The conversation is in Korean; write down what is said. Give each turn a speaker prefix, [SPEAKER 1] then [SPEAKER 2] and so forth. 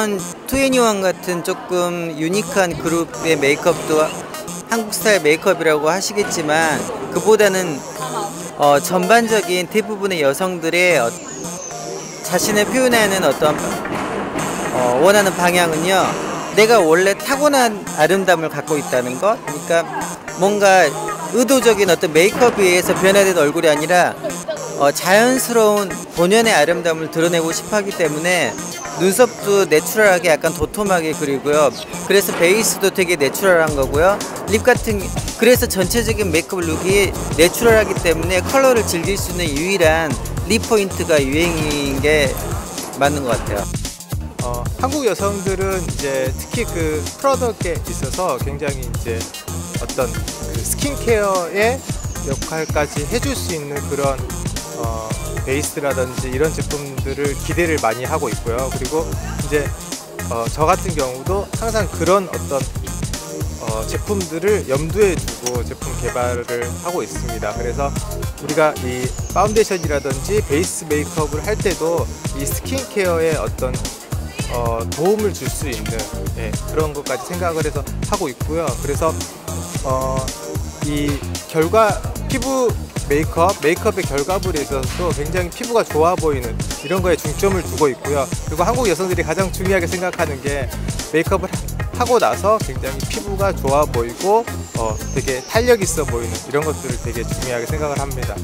[SPEAKER 1] 이런 투애니원 같은 조금 유니크한 그룹의 메이크업도 한국 스타일 메이크업이라고 하시겠지만, 그보다는 전반적인 대부분의 여성들의 자신을 표현하는 어떤 원하는 방향은요, 내가 원래 타고난 아름다움을 갖고 있다는 것. 그러니까 뭔가 의도적인 어떤 메이크업에 의해서 변화된 얼굴이 아니라 자연스러운 본연의 아름다움을 드러내고 싶어 하기 때문에 눈썹도 내추럴하게 약간 도톰하게 그리고요. 그래서 베이스도 되게 내추럴한 거고요. 립 같은, 그래서 전체적인 메이크업 룩이 내추럴하기 때문에 컬러를 즐길 수 있는 유일한 립 포인트가 유행인 게 맞는 것 같아요.
[SPEAKER 2] 한국 여성들은 이제 특히 그 프로덕트에 있어서 굉장히 이제 어떤 그 스킨케어의 역할까지 해줄 수 있는 그런 베이스라든지 이런 제품들을 기대를 많이 하고 있고요. 그리고 이제 저 같은 경우도 항상 그런 어떤 제품들을 염두에 두고 제품 개발을 하고 있습니다. 그래서 우리가 이 파운데이션이라든지 베이스 메이크업을 할 때도 이 스킨케어에 어떤 도움을 줄 수 있는 그런 것까지 생각을 해서 하고 있고요. 그래서 이 피부 메이크업의 결과물에 있어서도 굉장히 피부가 좋아 보이는 이런 거에 중점을 두고 있고요. 그리고 한국 여성들이 가장 중요하게 생각하는 게 메이크업을 하고 나서 굉장히 피부가 좋아 보이고 되게 탄력 있어 보이는 이런 것들을 되게 중요하게 생각을 합니다.